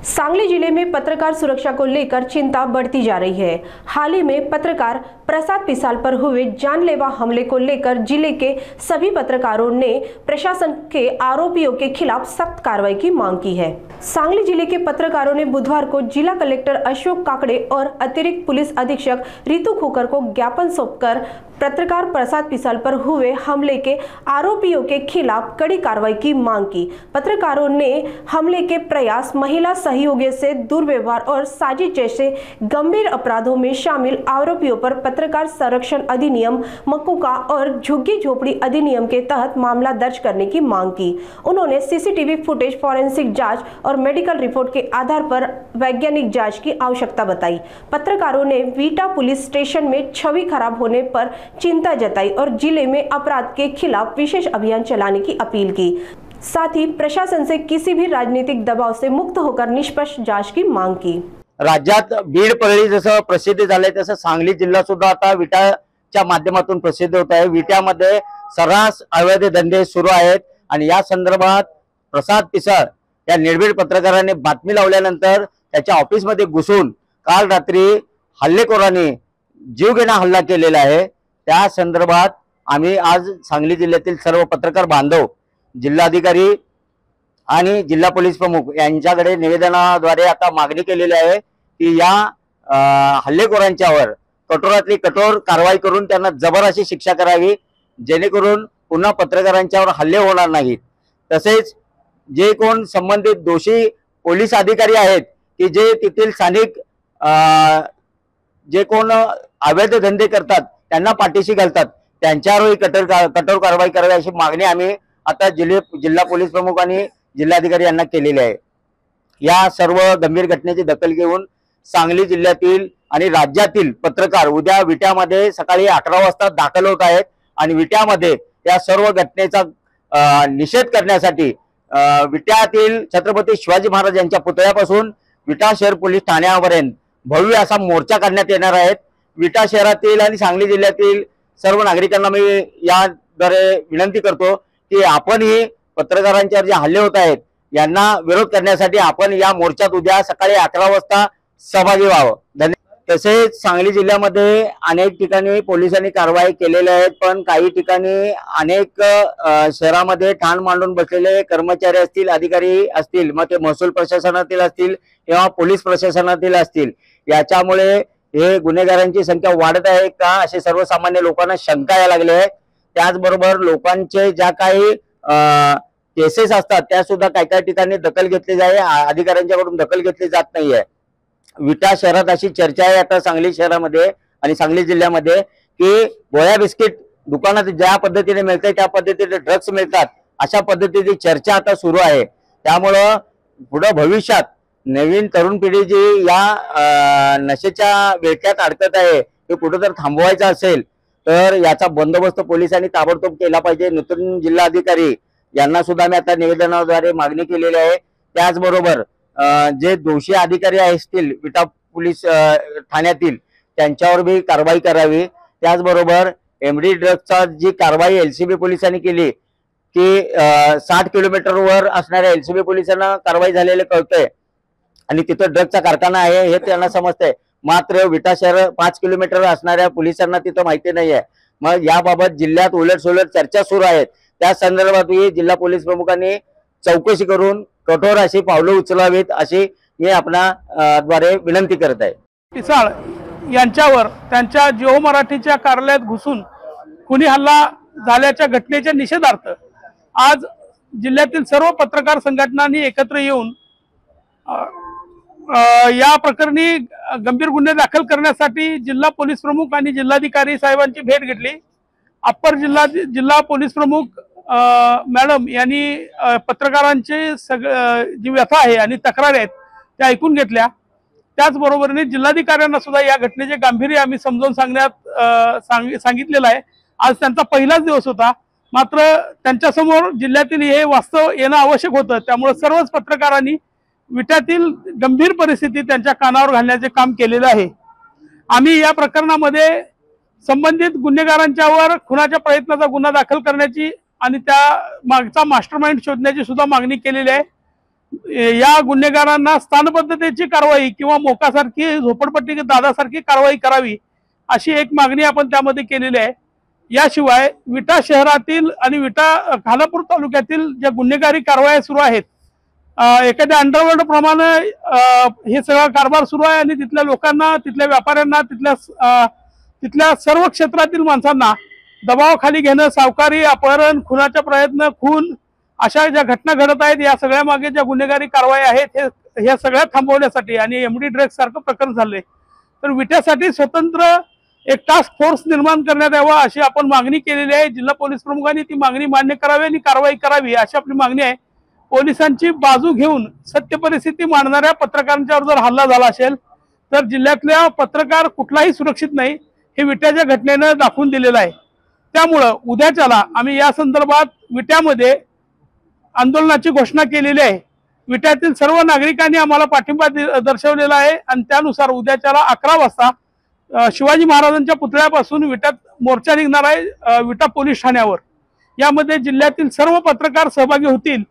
सांगली जिले में पत्रकार सुरक्षा को लेकर चिंता बढ़ती जा रही है। हाल ही में पत्रकार प्रसाद पिसाल पर हुए जानलेवा हमले को लेकर जिले के सभी पत्रकारों ने प्रशासन के आरोपियों के खिलाफ सख्त कार्रवाई की मांग की है। सांगली जिले के पत्रकारों ने बुधवार को जिला कलेक्टर अशोक काकड़े और अतिरिक्त पुलिस अधीक्षक रितु खोकर को ज्ञापन सौंपकर पत्रकार प्रसाद पिसाल पर हुए हमले के आरोपियों के खिलाफ कड़ी कार्रवाई की मांग की। पत्रकारों ने हमले के प्रयास, महिला सहयोगी से दुर्व्यवहार और साजिश जैसे गंभीर अपराधों में शामिल आरोपियों पर पत्रकार संरक्षण अधिनियम, मकुका और झुग्गी झोपड़ी अधिनियम के तहत मामला दर्ज करने की मांग की। उन्होंने सीसीटीवी फुटेज, फॉरेंसिक जांच और मेडिकल रिपोर्ट के आधार पर वैज्ञानिक जांच की आवश्यकता बताई। पत्रकारों ने वीटा पुलिस स्टेशन में छवि खराब होने पर चिंता जताई और जिले में अपराध के खिलाफ विशेष अभियान चलाने की अपील की। साथ ही प्रशासन से किसी भी राजनीतिक दबाव से मुक्त होकर निष्पक्ष जांच की मांग की। राज्यात बीड परळी जसं प्रसिद्ध झालंय तसं सांगली जिल्हा सुद्धा आता विटाच्या माध्यमातून प्रसिद्ध होत आहे। विट्यामध्ये सर्रास अवैध धंदे सुरू आहेत आणि या संदर्भात प्रसाद पिसाळ या निर्भीड पत्रकाराने बातमी लावल्यानंतर त्याच्या ऑफिस मध्ये घुसून काल रात्री हल्लेखोरांनी जीवघेणा हल्ला केलेला आहे। त्या संदर्भात आम्ही आज सांगली जिल्ह्यातील सर्व पत्रकार बांधव, जिल्हाधिकारी आणि जिल्हा पोलीस प्रमुख यांच्याकडे निवेदनाद्वारे आता मागणी केलेली आहे की या हल्लेखोरांच्यावर कठोरातली कठोर कारवाई करून त्यांना जबर अशी शिक्षा करावी, जेणेकरून पुन्हा पत्रकारांच्यावर हल्ले होणार नाहीत। तसेच जे कोण संबंधित दोषी पोलीस अधिकारी आहेत की जे तेथील स्थानिक जे कोण अवैध धंदे करतात त्यांना पाठीशी घालतात, त्यांच्यावरही कठोर कारवाई करावी अशी मागणी आम्ही आता जिल्हा पोलीस प्रमुख आणि जिल्हाधिकारी यांना केलेली आहे। या सर्व गंभीर घटनेची दखल घेऊन सांगली जिल्ह्यातील आणि राज्यातील पत्रकार उद्या विट्यामध्ये सकाळी 11 वाजता दाखल होत आहेत आणि विट्यामध्ये या सर्व घटनेचा निषेध करण्यासाठी विट्यातील छत्रपती शिवाजी महाराज यांच्या पुतळ्यापासून विटा शहर पोलीस ठाण्यापर्यंत भव्य असा मोर्चा काढण्यात येणार आहे। विटा शहरातील आणि सांगली जिल्ह्यातील सर्व नागरिकांना मी याद्वारे विनंती करतो की आपणही पत्रकारांच्यावर जे हल्ले होत आहेत यांना विरोध करण्यासाठी आपण या मोर्चात उद्या सकाळी 11 वाजता सहभागी व्हावं। धन्यवाद। तसेच सांगली जिल्ह्यामध्ये अनेक ठिकाणी पोलिसांनी कारवाई केलेली आहे, पण काही ठिकाणी अनेक शहरामध्ये ठाण मांडून बसलेले कर्मचारी असतील, अधिकारी असतील, मग ते महसूल प्रशासनातील असतील किंवा पोलीस प्रशासनातील असतील, याच्यामुळे हे गुन्हेगारांची संख्या वाढत आहे का असे सर्वसामान्य लोकांना शंका यायला लागली आहे। त्याचबरोबर लोकांचे ज्या काही केसेस असतात त्या सुद्धा काही ठिकाणी दखल घेतली जाते, अधिकाऱ्यांच्याकडून दखल घेतली जात नाहीये। विटा शहरात अशी चर्चा आहे आता सांगली शहरामध्ये आणि सांगली जिल्ह्यामध्ये की गोळ्या बिस्किट दुकानात ज्या पद्धतीने मिळते त्या पद्धतीने ड्रग्स मिळतात अशा पद्धतीची चर्चा आता सुरू आहे। त्यामुळे पुढे भविष्यात नवीन तरुण पिढी जी या नशेच्या विळख्यात अडकत आहे ते कुठे जर थांबवायचं असेल तर याचा बंदोबस्त पोलिसांनी ताबडतोब केला पाहिजे। नूतन जिल्हाधिकारी यांना सुद्धा मी आता निवेदनाद्वारे मागणी केलेली आहे। त्याचबरोबर जे दोषी अधिकारी असतील विटा पोलीस ठाण्यातील त्यांच्यावर भी कारवाई करावी। त्याचबरोबर एमडी ड्रग्सचा जी कारवाई एलसीबी पोलिसांनी केली की 60 किलोमीटरवर असणाऱ्या एलसीबी पोलिसांना कारवाई झालेले कळतंय आणि तिथं ड्रग्सचा कारखाना आहे हे त्यांना समजतंय, मात्र विटा शहर 5 किलोमीटर असणाऱ्या पोलिसांना तिथं माहिती नाहीये। मग याबाबत जिल्ह्यात उलटसुलट चर्चा सुरू आहेत। त्या संदर्भातही जिल्हा पोलीस प्रमुखांनी चौकशी करून कठोर अशी पावलं उचलावीत अशी मी द्वारे विनंती करत आहे। पिसाळ यांच्यावर त्यांच्या जिओ मराठीच्या कार्यालयात घुसून खुनी हल्ला झाल्याच्या घटनेच्या निषेधार्थ आज जिल्ह्यातील सर्व पत्रकार संघटनांनी एकत्र येऊन या प्रकरणी गंभीर गुन्हे दाखल करण्यासाठी जिल्हा पोलीस प्रमुख आणि जिल्हाधिकारी साहेबांची भेट घेतली। अप्पर जिल्हा पोलीस प्रमुख मॅडम यांनी पत्रकारांची जी व्यथा आहे आणि तक्रारी आहेत त्या ऐकून घेतल्या। त्याचबरोबरीने जिल्हाधिकाऱ्यांना सुद्धा या घटनेचे गांभीर्य आम्ही समजावून सांगितलेलं आहे। आज त्यांचा पहिलाच दिवस होता, मात्र त्यांच्यासमोर जिल्ह्यातील हे वास्तव येणं आवश्यक होतं। त्यामुळे सर्वच पत्रकारांनी विट्यातील गंभीर परिस्थिती त्यांच्या कानावर घालण्याचे काम केलेले आहे। आम्ही या प्रकरणामध्ये संबंधित गुन्हेगारांच्यावर खुनाच्या प्रयत्नाचा गुन्हा दाखल करण्याची आणि त्या मागचा मास्टरमाइंड शोधण्याची सुद्धा मागणी केलेली आहे। या गुन्हेगारांना स्थानबद्धतेची कारवाई किंवा मोकासारखी झोपडपट्टी दादासारखी कारवाई करावी अशी एक मागणी आपण त्यामध्ये केलेली आहे। याशिवाय विटा शहरातील आणि विटा खानापूर तालुक्यातील ज्या गुन्हेगारी कारवाया सुरू आहेत, एखाद्या अंडरवर्ल्ड प्रमाणे हे सगळा कारभार सुरू आहे आणि तिथल्या लोकांना, तिथल्या व्यापाऱ्यांना, तिथल्या सर्व क्षेत्रातील माणसांना दबावाखाली घेणं, सावकारी, अपहरण, खुनाचा प्रयत्न, खून अशा ज्या घटना घडत आहेत, या सगळ्या मागे ज्या गुन्हेगारी कारवाई आहेत ह्या सगळ्या थांबवण्यासाठी आणि एमडी ड्रग्ज सारखं प्रकरण झालंय, तर विट्यासाठी स्वतंत्र एक टास्क फोर्स निर्माण करण्यात यावा अशी आपण मागणी केलेली आहे। जिल्हा पोलीस प्रमुखांनी ती मागणी मान्य करावी आणि कारवाई करावी अशी आपली मागणी आहे। पोलिसांची बाजू घेऊन सत्य परिस्थिती मांडणाऱ्या पत्रकारांच्यावर जर हल्ला झाला असेल तर जिल्ह्यातल्या पत्रकार कुठलाही सुरक्षित नाही, हे विट्याच्या घटनेनं दाखवून दिलेलं आहे। त्यामुळं उद्याच्याला आम्ही या संदर्भात विट्यामध्ये आंदोलनाची घोषणा केलेली आहे। विट्यातील सर्व नागरिकांनी आम्हाला पाठिंबा दर्शवलेला आहे आणि त्यानुसार उद्याच्याला 11 वाजता शिवाजी महाराजांच्या पुतळ्यापासून विट्यात मोर्चा निघणार आहे विटा पोलीस ठाण्यावर। यामध्ये जिल्ह्यातील सर्व पत्रकार सहभागी होतील